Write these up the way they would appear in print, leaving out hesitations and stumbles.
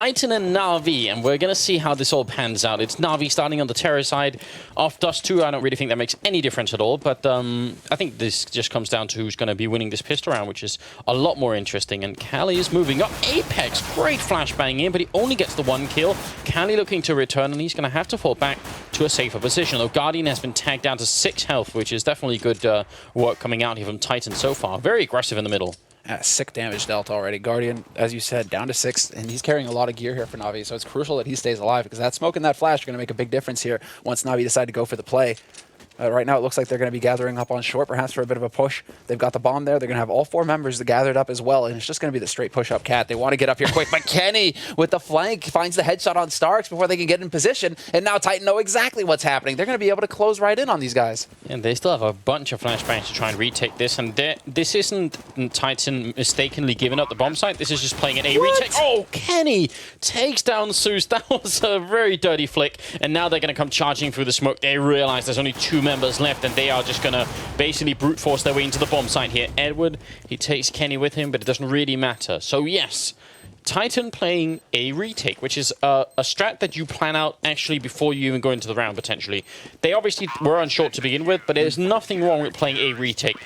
Titan and NaVi, and we're going to see how this all pans out. It's NaVi starting on the terror side of Dust 2. I don't really think that makes any difference at all, but I think this just comes down to who's going to be winning this pistol round, which is a lot more interesting. And Cali is moving up. Apex, great flashbang in, but he only gets the one kill. Cali looking to return, and he's going to have to fall back to a safer position. Though Guardian has been tagged down to 6 health, which is definitely good work coming out here from Titan so far. Very aggressive in the middle. Sick damage dealt already. Guardian, as you said, down to 6, and he's carrying a lot of gear here for NaVi, so it's crucial that he stays alive, because that smoke and that flash are going to make a big difference here once NaVi decide to go for the play. Right now, it looks like they're going to be gathering up on short, perhaps for a bit of a push. They've got the bomb there. They're going to have all 4 members gathered up as well, and it's just going to be the straight push-up cat. They want to get up here quick, but Kenny, with the flank, finds the headshot on Starks before they can get in position, and now Titan know exactly what's happening. They're going to be able to close right in on these guys. And they still have a bunch of flashbangs to try and retake this, and this isn't Titan mistakenly giving up the bomb site. This is just playing an A retake. Oh, Kenny takes down Zeus. That was a very dirty flick, and now they're going to come charging through the smoke. They realize there's only 2 members left, and they are just going to basically brute force their way into the bomb site here. Edward, he takes Kenny with him, but it doesn't really matter. So yes, Titan playing a retake, which is a strat that you plan out actually before you even go into the round, potentially. They obviously were on short to begin with, but there's nothing wrong with playing a retake.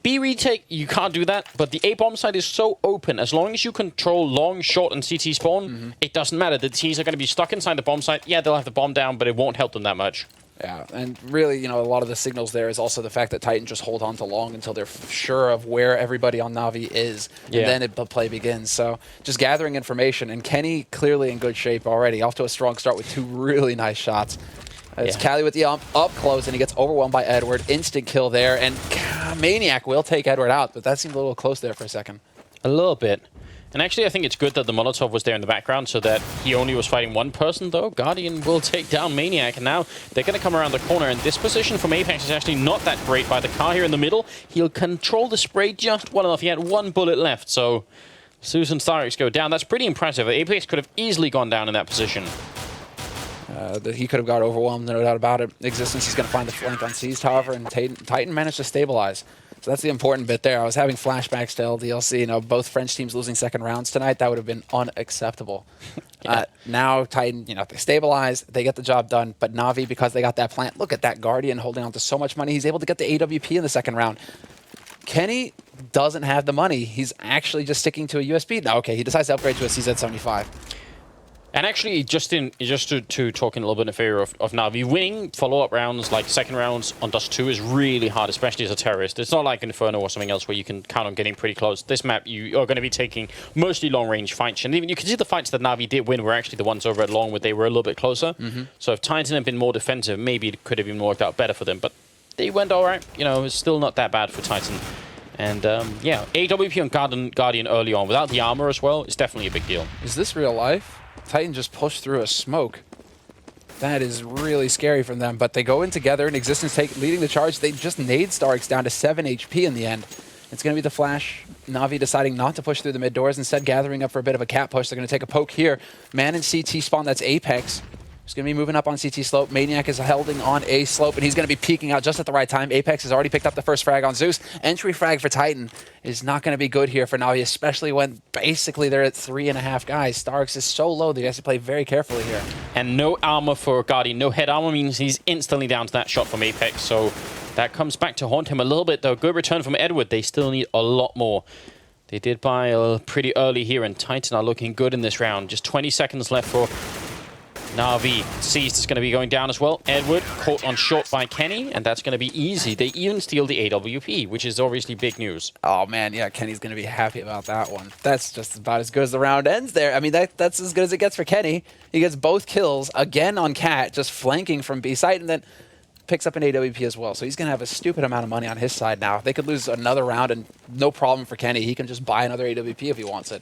B retake, you can't do that, but the A bomb site is so open. As long as you control long, short, and CT spawn, it doesn't matter. The T's are going to be stuck inside the bomb site. Yeah, they'll have the bomb down, but it won't help them that much. Yeah, and really, you know, a lot of the signals there is also the fact that Titan just hold on to long until they're sure of where everybody on NaVi is, and then the play begins. So just gathering information, and Kenny clearly in good shape already, off to a strong start with 2 really nice shots. It's Cali with the up close, and he gets overwhelmed by Edward. Instant kill there, and Maniac will take Edward out, but that seemed a little close there for a second. A little bit. And actually, I think it's good that the Molotov was there in the background so that he only was fighting one person, though. Guardian will take down Maniac, and now they're going to come around the corner, and this position from Apex is actually not that great. By the car here in the middle, he'll control the spray just well enough. He had 1 bullet left, so Zeus and Starix go down. That's pretty impressive. Apex could have easily gone down in that position. He could have got overwhelmed, no doubt about it. Existence is going to find the flank on Seized, however, and Titan managed to stabilize. So that's the important bit there. I was having flashbacks to LDLC. You know, both French teams losing second rounds tonight. That would have been unacceptable. Now Titan, you know, they stabilize, they get the job done. But NaVi, because they got that plant, look at that Guardian holding on to so much money. He's able to get the AWP in the second round. Kenny doesn't have the money. He's actually just sticking to a USB. No, okay, he decides to upgrade to a CZ75. And actually, just to talk in a little bit in favor of NaVi, winning follow-up rounds, like second rounds on Dust 2 is really hard, especially as a terrorist. It's not like Inferno or something else where you can count on getting pretty close. This map, you are going to be taking mostly long-range fights. And even you can see the fights that NaVi did win were actually the ones over at long where they were a little bit closer. So if Titan had been more defensive, maybe it could have even worked out better for them. But they went all right. You know, it's still not that bad for Titan. And yeah, AWP on Guardian early on, without the armor as well, is definitely a big deal. Is this real life? Titan just pushed through a smoke. That is really scary from them, but they go in together, and Existence leading the charge. They just nade Starks down to 7 HP in the end. It's going to be the flash. NaVi deciding not to push through the mid doors, instead gathering up for a bit of a cat push. They're going to take a poke here. Man in CT spawn, that's Apex. He's going to be moving up on CT slope. Maniac is holding on A slope, and he's going to be peeking out just at the right time. Apex has already picked up the first frag on Zeus. Entry frag for Titan is not going to be good here for NaVi, especially when basically they're at 3.5 guys. Starks is so low that he has to play very carefully here. And no armor for Guardian. No head armor means he's instantly down to that shot from Apex, so that comes back to haunt him a little bit, though. Good return from Edward. They still need a lot more. They did buy pretty early here, and Titan are looking good in this round. Just 20 seconds left for NaVi. Seized is going to be going down as well. Edward caught on short by Kenny, and that's going to be easy. They even steal the AWP, which is obviously big news. Oh, man, yeah, Kenny's going to be happy about that one. That's just about as good as the round ends there. I mean, that's as good as it gets for Kenny. He gets both kills, again on Cat, just flanking from B site, and then picks up an AWP as well. So he's going to have a stupid amount of money on his side now. They could lose another round, and no problem for Kenny. He can just buy another AWP if he wants it.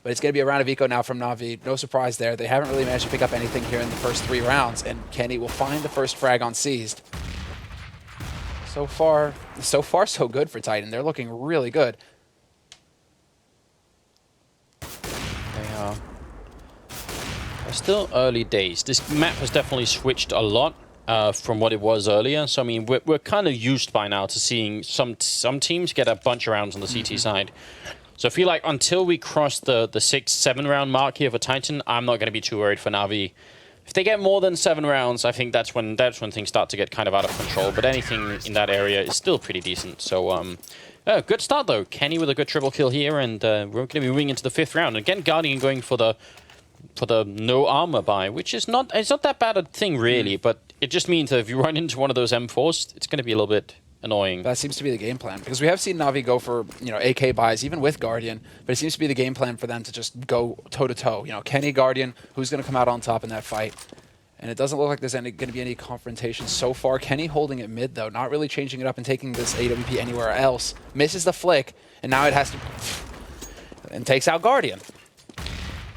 But it's going to be a round of eco now from NaVi. No surprise there. They haven't really managed to pick up anything here in the first 3 rounds, and Kenny will find the first frag on Seized. So far, so good for Titan. They're looking really good. They are. They're still early days. This map has definitely switched a lot from what it was earlier. So, I mean, we're kind of used by now to seeing some teams get a bunch of rounds on the CT side. So I feel like until we cross the 6-7 round mark here for Titan, I'm not going to be too worried for NaVi. If they get more than 7 rounds, I think that's when things start to get kind of out of control. But anything in that area is still pretty decent. So good start though. Kenny with a good triple kill here, and we're going to be moving into the 5th round. Again, Guardian going for the no armor buy, which is not that bad a thing really, but it just means that if you run into one of those M4s, it's going to be a little bit annoying. That seems to be the game plan, because we have seen NaVi go for, you know, AK buys even with Guardian, but it seems to be the game plan for them to just go toe to toe. You know, Kenny, Guardian, who's going to come out on top in that fight? And it doesn't look like there's going to be any confrontation so far. Kenny holding it mid though, not really changing it up and taking this AWP anywhere else. Misses the flick, and now it has to, and takes out Guardian.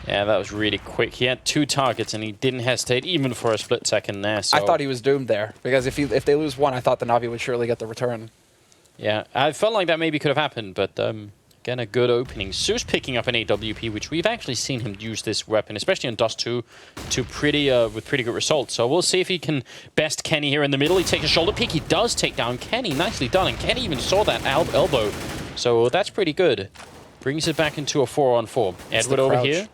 Yeah, that was really quick. He had 2 targets, and he didn't hesitate even for a split second there. So. I thought he was doomed there, because if they lose 1, I thought the NaVi would surely get the return. Yeah, I felt like that maybe could have happened, but again, a good opening. Zeus picking up an AWP, which we've actually seen him use this weapon, especially on Dust 2, with pretty good results. So we'll see if he can best Kenny here in the middle. He takes a shoulder peek. He does take down Kenny. Nicely done, and Kenny even saw that elbow. So that's pretty good. Brings it back into a 4-on-4. Edward over here.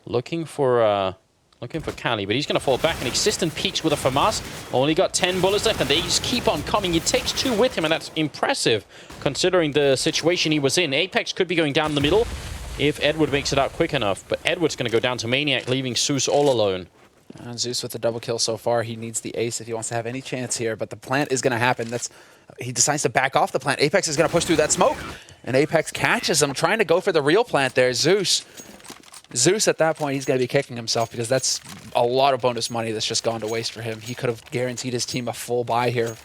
Looking for Cali, but he's going to fall back. And Existent peaks with a FAMAS. Only got 10 bullets left, and they just keep on coming. He takes 2 with him, and that's impressive, considering the situation he was in. Apex could be going down the middle if Edward makes it out quick enough, but Edward's going to go down to Maniac, leaving Zeus all alone. And Zeus with the double kill so far. He needs the ace if he wants to have any chance here, but the plant is going to happen. He decides to back off the plant. Apex is going to push through that smoke, and Apex catches him, trying to go for the real plant there. Zeus, at that point, he's going to be kicking himself, because that's a lot of bonus money that's just gone to waste for him. He could have guaranteed his team a full buy here.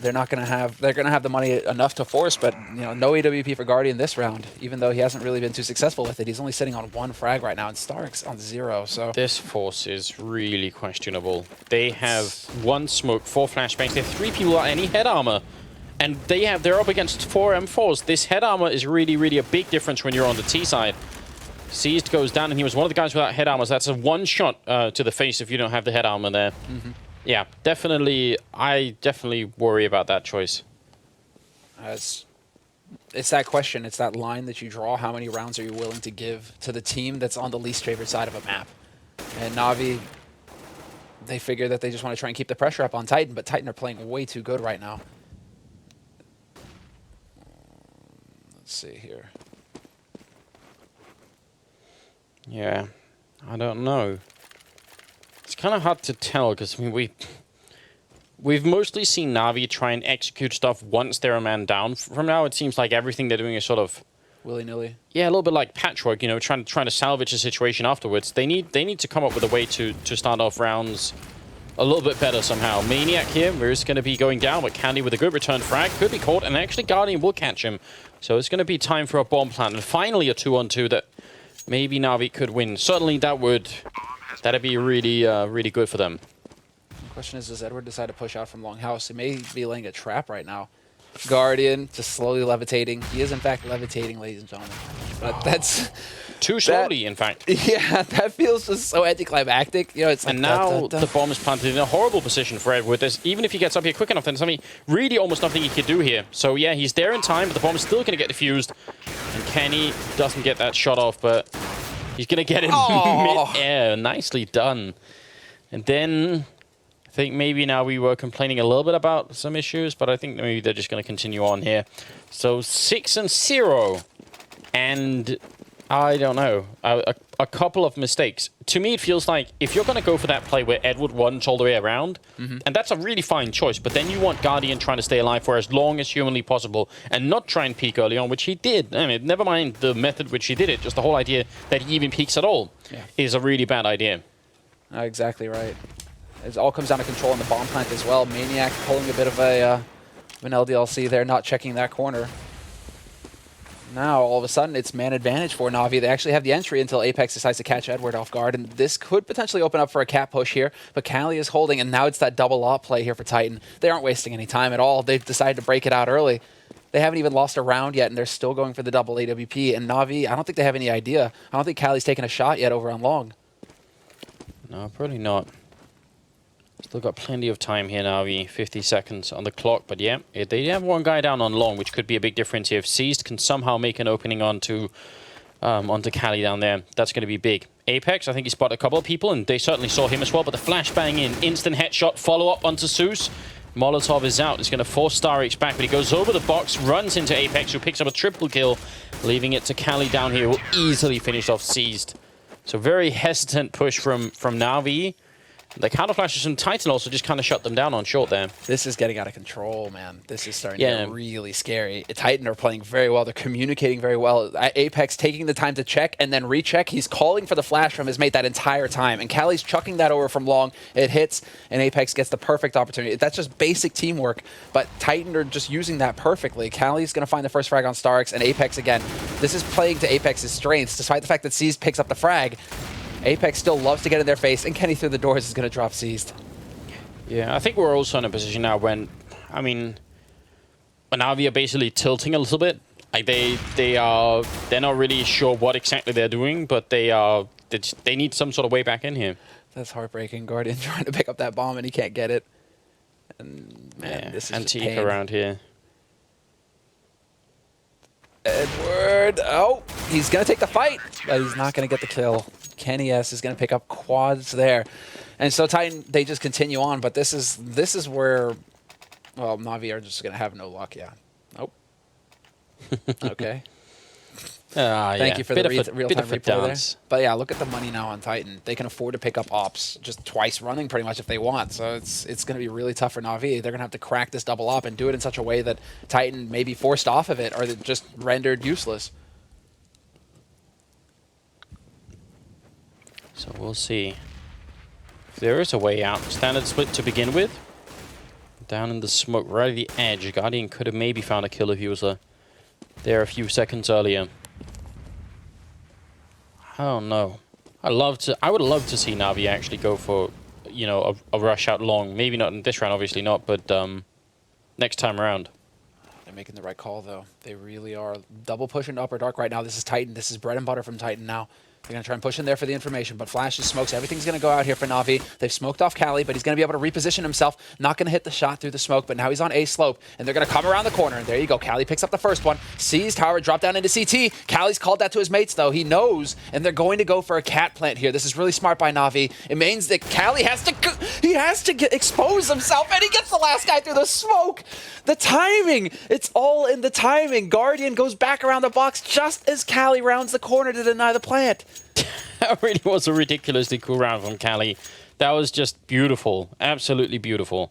They're going to have the money enough to force, but you know, no AWP for Guardian this round, even though he hasn't really been too successful with it. He's only sitting on 1 frag right now, and Stark's on 0. So this force is really questionable. They have 1 smoke, 4 flashbangs. They have 3 people without any head armor. And they're up against 4 M4s. This head armor is really, really a big difference when you're on the T side. Seized goes down, and he was one of the guys without head armor. So that's a 1 shot to the face if you don't have the head armor there. Yeah, definitely. I definitely worry about that choice. It's that question. It's that line that you draw. How many rounds are you willing to give to the team that's on the least favored side of a map? And NaVi, they figure that they just want to try and keep the pressure up on Titan, but Titan are playing way too good right now. Let's see here. Yeah, I don't know. It's kind of hard to tell, because I mean, we've mostly seen NaVi try and execute stuff once they're a man down. From now, it seems like everything they're doing is sort of willy-nilly. Yeah, a little bit like patchwork, you know, trying to salvage a situation afterwards. They need to come up with a way to start off rounds a little bit better somehow. Maniac here is going to be going down, but Candy with a good return frag could be caught, and actually Guardian will catch him. So it's going to be time for a bomb plant, and finally a 2-on-2 that maybe NaVi could win. Certainly that'd be really really good for them. The question is, does Edward decide to push out from Longhouse? He may be laying a trap right now. Guardian just slowly levitating. He is in fact levitating, ladies and gentlemen. But that's too slowly, in fact. Yeah, that feels just so anticlimactic. You know, it's like, and now the bomb is planted in a horrible position for Edward. Even if he gets up here quick enough, then there's really almost nothing he could do here. So yeah, he's there in time, but the bomb is still going to get defused. And Kenny doesn't get that shot off, but he's going to get it mid-air. Nicely done. And then I think maybe now we were complaining a little bit about some issues, but I think maybe they're just going to continue on here. So 6-0. And I don't know, a couple of mistakes. To me, it feels like if you're going to go for that play where Edward runs all the way around, and that's a really fine choice, but then you want Guardian trying to stay alive for as long as humanly possible and not try and peek early on, which he did. I mean, never mind the method which he did it, just the whole idea that he even peeks at all is a really bad idea. Exactly right. It all comes down to control in the bomb plant as well. Maniac pulling a bit of an LDLC there, not checking that corner. Now, all of a sudden, it's man advantage for NaVi. They actually have the entry until Apex decides to catch Edward off guard, and this could potentially open up for a cat push here, but Cali is holding, and now it's that double op play here for Titan. They aren't wasting any time at all. They've decided to break it out early. They haven't even lost a round yet, and they're still going for the double AWP, and NaVi, I don't think they have any idea. I don't think Cali's taken a shot yet over on long. No, probably not. Still got plenty of time here, NaVi. 50 seconds on the clock. But yeah, they have one guy down on long, which could be a big difference here. If Seized can somehow make an opening onto Cali down there, that's going to be big. Apex, I think he spotted a couple of people, and they certainly saw him as well. But the flashbang in, instant headshot, follow-up onto Zeus. Molotov is out. It's going to force StarX back, but he goes over the box, runs into Apex, who picks up a triple kill, leaving it to Cali down here, who will easily finish off Seized. So very hesitant push from NaVi. The counter flashes from Titan also just kind of shut them down on short there. This is getting out of control, man. This is starting to get really scary. Titan are playing very well. They're communicating very well. Apex taking the time to check and then recheck. He's calling for the flash from his mate that entire time. And Cali's chucking that over from long. It hits, and Apex gets the perfect opportunity. That's just basic teamwork, but Titan are just using that perfectly. Cali's going to find the first frag on StarX, and Apex again. This is playing to Apex's strengths, despite the fact that Seized picks up the frag. Apex still loves to get in their face, and Kenny through the doors is going to drop Seized. Yeah, I think we're also in a position now when, I mean, NaVi are basically tilting a little bit. Like they're not really sure what exactly they're doing, but they need some sort of way back in here. That's heartbreaking. Guardian trying to pick up that bomb and he can't get it. And man, this is Antique around here. Edward, oh, he's going to take the fight, but he's not going to get the kill. Kenny S is going to pick up quads there. And so Titan, they just continue on, but this is where, well, NaVi are just going to have no luck, yeah. Nope. Okay. Thank you for the real-time replay there. But yeah, look at the money now on Titan. They can afford to pick up ops just twice running pretty much if they want. So it's going to be really tough for NaVi. They're going to have to crack this double op and do it in such a way that Titan may be forced off of it or just rendered useless. So we'll see. If there is a way out. Standard split to begin with. Down in the smoke, right at the edge. Guardian could have maybe found a kill if he was there a few seconds earlier. I don't know. I would love to see NaVi actually go for, you know, a rush out long. Maybe not in this round, obviously not, but next time around. They're making the right call, though. They really are. Double push into Upper Dark right now. This is Titan. This is bread and butter from Titan now. They're going to try and push in there for the information, but flashes, smokes, everything's going to go out here for NaVi. They've smoked off Cali, but he's going to be able to reposition himself. Not going to hit the shot through the smoke, but now he's on A slope, and they're going to come around the corner, and there you go. Cali picks up the first one. Seized, Howard drop down into CT. Cali's called that to his mates, though. He knows, and they're going to go for a cat plant here. This is really smart by NaVi. It means that Cali has to expose himself, and he gets the last guy through the smoke. The timing, it's all in the timing. Guardian goes back around the box just as Cali rounds the corner to deny the plant. That really was a ridiculously cool round from Cali. That was just beautiful. Absolutely beautiful.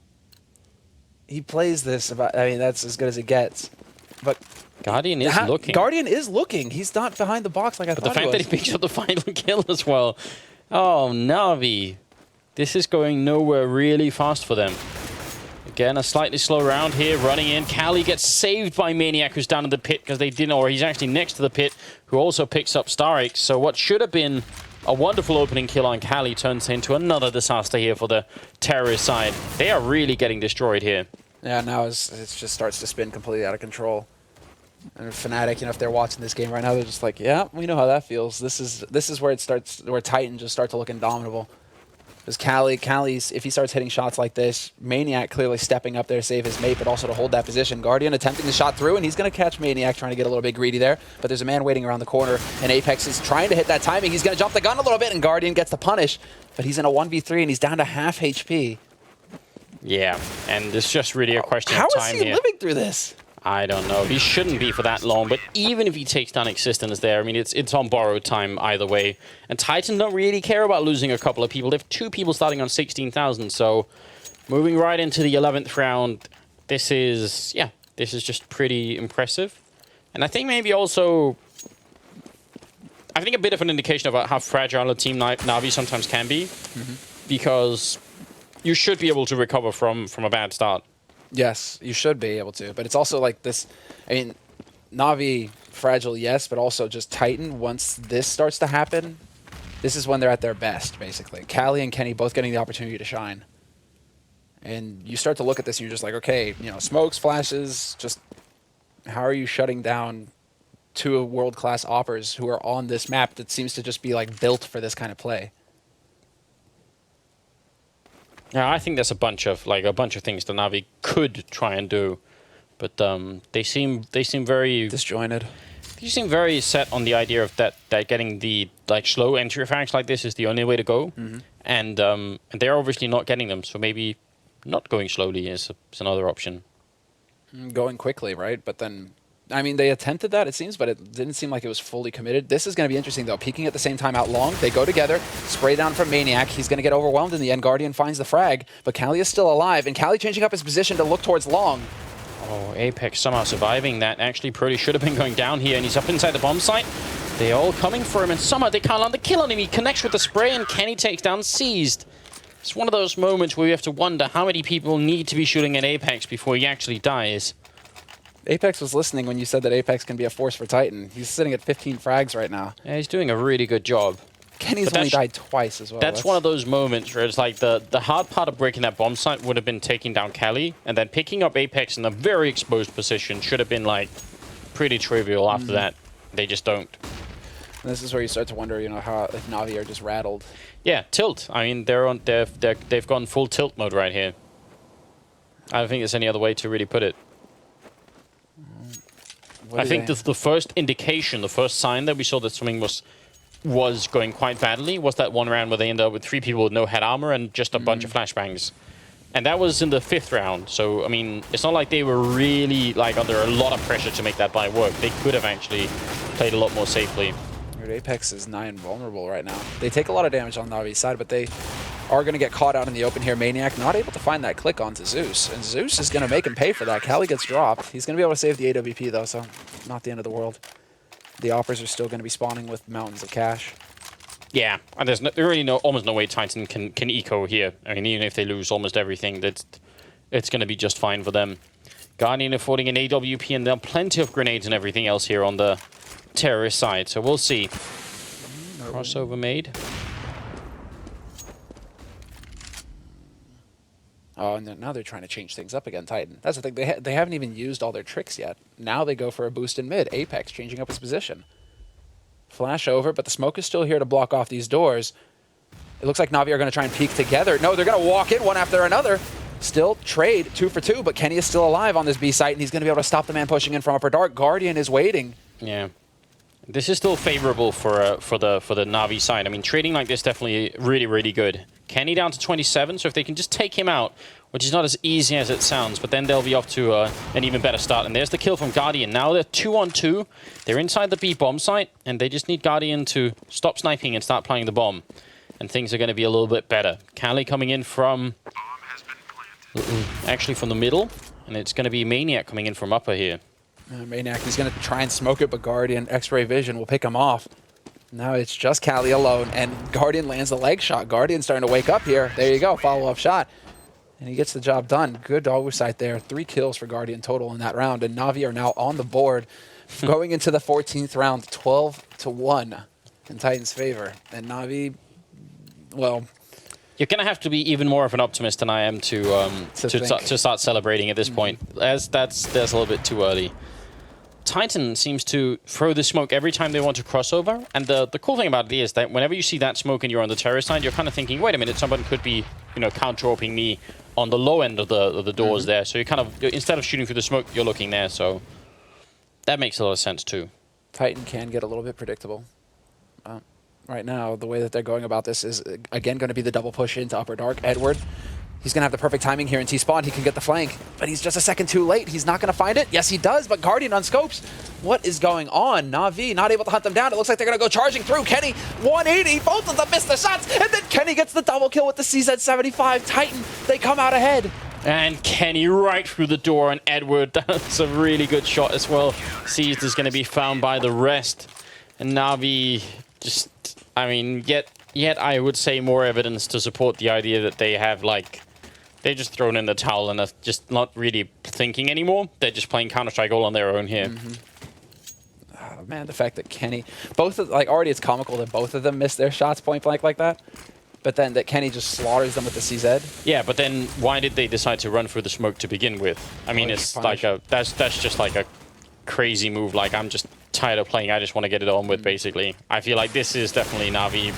He plays this about, I mean, that's as good as it gets. But Guardian is looking. Guardian is looking. He's not behind the box like I thought he was. The fact that he picks up the final kill as well. Oh, NaVi. This is going nowhere really fast for them. Again, a slightly slow round here, running in. Cali gets saved by Maniac, who's down in the pit because they didn't, or he's actually next to the pit, who also picks up StarX. So what should have been a wonderful opening kill on Cali turns into another disaster here for the terrorist side. They are really getting destroyed here. Yeah, now it just starts to spin completely out of control. And Fnatic, you know, if they're watching this game right now, they're just like, yeah, we know how that feels. This is where it starts, where Titan just start to look indomitable. Because Cali's, if he starts hitting shots like this, Maniac clearly stepping up there to save his mate, but also to hold that position. Guardian attempting the shot through, and he's going to catch Maniac trying to get a little bit greedy there. But there's a man waiting around the corner, and Apex is trying to hit that timing. He's going to jump the gun a little bit, and Guardian gets the punish. But he's in a 1v3, and he's down to half HP. Yeah, and it's just really a question of time here. How is he living through this? I don't know. He shouldn't be for that long, but even if he takes down Existence there, I mean, it's on borrowed time either way. And Titan don't really care about losing a couple of people. They have 2 people starting on 16,000, so moving right into the 11th round, this is just pretty impressive. And I think maybe also, I think a bit of an indication about how fragile a team NaVi sometimes can be, because you should be able to recover from a bad start. Yes, you should be able to, but it's also like this, I mean, NaVi, fragile, yes, but also just Titan, once this starts to happen, this is when they're at their best, basically. Cali and Kenny both getting the opportunity to shine. And you start to look at this and you're just like, okay, you know, smokes, flashes, just how are you shutting down 2 world-class oppers who are on this map that seems to just be like built for this kind of play? Yeah, I think there's a bunch of things that NaVi could try and do, but they seem very disjointed. You seem very set on the idea of that getting the slow entry frags like this is the only way to go, and they're obviously not getting them. So maybe not going slowly is another option. Going quickly, right? But then, I mean, they attempted that, it seems, but it didn't seem like it was fully committed. This is going to be interesting, though. Peeking at the same time out long. They go together. Spray down from Maniac. He's going to get overwhelmed in the end. Guardian finds the frag, but Cali is still alive, and Cali changing up his position to look towards long. Oh, Apex somehow surviving that. Actually, Purdy should have been going down here, and he's up inside the bomb site. They're all coming for him, and somehow they can't land the kill on him. He connects with the spray, and Kenny takes down Seized. It's one of those moments where you have to wonder how many people need to be shooting at Apex before he actually dies. Apex was listening when you said that Apex can be a force for Titan. He's sitting at 15 frags right now. Yeah, he's doing a really good job. Kenny's only died twice as well. That's one of those moments where it's like the hard part of breaking that bomb site would have been taking down Kelly, and then picking up Apex in a very exposed position should have been like pretty trivial after that. They just don't. And this is where you start to wonder, you know, how if NaVi are just rattled. Yeah, tilt. I mean, they've gone full tilt mode right here. I don't think there's any other way to really put it. I think the first indication, the first sign that we saw that something was going quite badly was that one round where they ended up with 3 people with no head armor and just a bunch of flashbangs. And that was in the 5th round. So, I mean, it's not like they were really like under a lot of pressure to make that buy work. They could have actually played a lot more safely. Apex is 9 vulnerable right now. They take a lot of damage on NaVi's side, but they are going to get caught out in the open here. Maniac not able to find that click onto Zeus, and Zeus is going to make him pay for that. Cali gets dropped. He's going to be able to save the AWP, though, so not the end of the world. The Oppers are still going to be spawning with mountains of cash. Yeah, and there's really almost no way Titan can eco here. I mean, even if they lose almost everything, it's going to be just fine for them. Guardian affording an AWP, and there are plenty of grenades and everything else here on the terrorist side, so we'll see. Crossover made. Oh, and now they're trying to change things up again, Titan. That's the thing. They haven't even used all their tricks yet. Now they go for a boost in mid. Apex changing up his position. Flash over, but the smoke is still here to block off these doors. It looks like NaVi are going to try and peek together. No, they're going to walk in one after another. Still trade 2 for 2, but Kenny is still alive on this B site, and he's going to be able to stop the man pushing in from upper dark. Guardian is waiting. Yeah. This is still favorable for the NaVi side. I mean, trading like this definitely really, really good. Kenny down to 27, so if they can just take him out, which is not as easy as it sounds, but then they'll be off to an even better start. And there's the kill from Guardian. Now they're 2-on-2. They're inside the B bomb site, and they just need Guardian to stop sniping and start playing the bomb. And things are going to be a little bit better. Cali coming in from... actually from the middle, and it's going to be Maniac coming in from upper here. Maniac, he's going to try and smoke it, but Guardian, X-ray vision will pick him off. Now it's just Cali alone, and Guardian lands a leg shot. Guardian's starting to wake up here. There you go, follow-up shot. And he gets the job done. Good oversight there. 3 kills for Guardian total in that round, and NaVi are now on the board. Going into the 14th round, 12-1 in Titan's favor. And NaVi, well... You're going to have to be even more of an optimist than I am to start celebrating at this point. That's a little bit too early. Titan seems to throw the smoke every time they want to crossover, and the cool thing about it is that whenever you see that smoke and you're on the terrorist side, you're kind of thinking, wait a minute, someone could be, you know, counter-opening me on the low end of the doors there. So you kind of, instead of shooting through the smoke, you're looking there. So that makes a lot of sense too. Titan can get a little bit predictable. Right now, the way that they're going about this is, again, going to be the double push into upper dark. Edward, he's going to have the perfect timing here in T-spawn. He can get the flank, but he's just a second too late. He's not going to find it. Yes, he does, but Guardian on scopes. What is going on? NaVi not able to hunt them down. It looks like they're going to go charging through. Kenny, 180. Both of them miss the shots, and then Kenny gets the double kill with the CZ75. Titan, they come out ahead. And Kenny right through the door, and Edward, that's a really good shot as well. Seized is going to be found by the rest. And NaVi just... I mean, yet I would say more evidence to support the idea that they have, like, they're just thrown in the towel and are just not really thinking anymore. They're just playing Counter-Strike all on their own here. Oh, man, the fact that Kenny, already it's comical that both of them missed their shots point blank like that. But then that Kenny just slaughters them with the CZ. Yeah, but then why did they decide to run through the smoke to begin with? I mean, it's like that's just like a crazy move. Like, I'm just tired of playing. I just want to get it on with, basically. I feel like this is definitely NaVi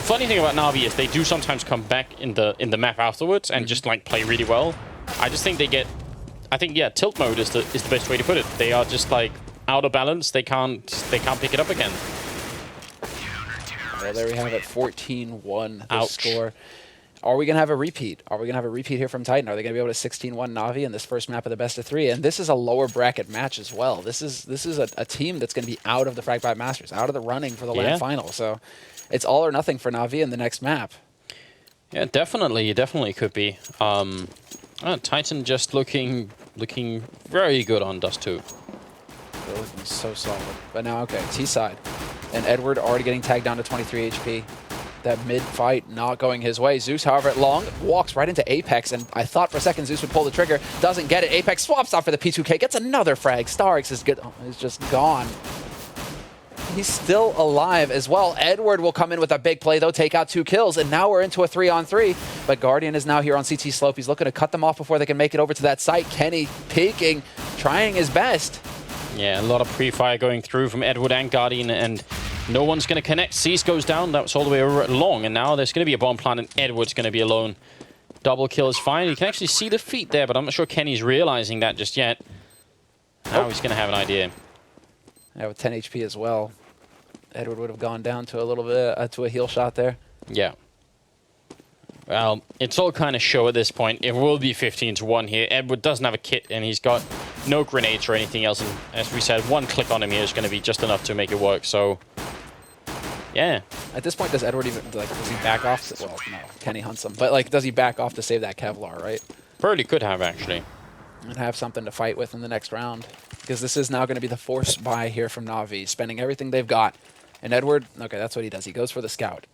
The funny thing about NaVi is they do sometimes come back in the map afterwards and just like play really well. I just think they get, I think yeah, tilt mode is the best way to put it. They are just like out of balance. They can't pick it up again. Well, there we have it, 14-1 the Ouch. score. Are we going to have a repeat? Are we going to have a repeat here from Titan? Are they going to be able to 16-1 NaVi in this first map of the best of 3? And this is a lower bracket match as well. This is a team that's going to be out of the Fragbite Masters, out of the running for the LAN final. So it's all or nothing for NaVi in the next map. Yeah, definitely. It definitely could be. Titan just looking very good on Dust 2. They're looking so solid. But now, okay, T side. And Edward already getting tagged down to 23 HP. That mid-fight not going his way. Zeus, however, at long, walks right into Apex, and I thought for a second Zeus would pull the trigger. Doesn't get it. Apex swaps out for the P2K, gets another frag. Starix is good. Oh, is just gone. He's still alive as well. Edward will come in with a big play, though, take out 2 kills, and now we're into a 3-on-3. But Guardian is now here on CT slope. He's looking to cut them off before they can make it over to that site. Kenny peeking, trying his best. Yeah, a lot of pre-fire going through from Edward and Guardian, and no one's going to connect. Cease goes down. That was all the way over at long, and now there's going to be a bomb plant, and Edward's going to be alone. Double kill is fine. You can actually see the feet there, but I'm not sure Kenny's realizing that just yet. Now he's going to have an idea. Yeah, with 10 HP as well. Edward would have gone down to a little bit, to a heal shot there. Yeah. Well, it's all kind of show at this point. It will be 15-1 here. Edward doesn't have a kit, and he's got no grenades or anything else. And as we said, one click on him here is going to be just enough to make it work. So, yeah. At this point, does Edward even, like, does he back off? Well, no, Kenny hunts him. But, like, does he back off to save that Kevlar, right? Probably could have, actually. And have something to fight with in the next round. Because this is now going to be the forced buy here from NaVi, spending everything they've got. And Edward, okay, that's what he does. He goes for the scout.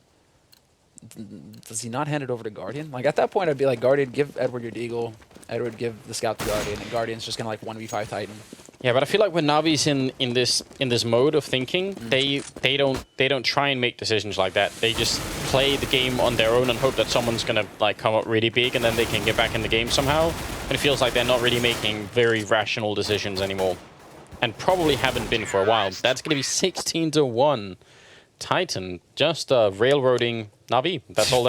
Does he not hand it over to Guardian? Like, at that point, I'd be like, Guardian, give Edward your deagle. Edward, give the scout to Guardian, and Guardian's just gonna like 1v5 Titan. Yeah, but I feel like when Navi's in this mode of thinking, they don't try and make decisions like that. They just play the game on their own and hope that someone's gonna like come up really big, and then they can get back in the game somehow. And it feels like they're not really making very rational decisions anymore, and probably haven't been for a while. That's gonna be 16-1. Titan just railroading NaVi. That's all.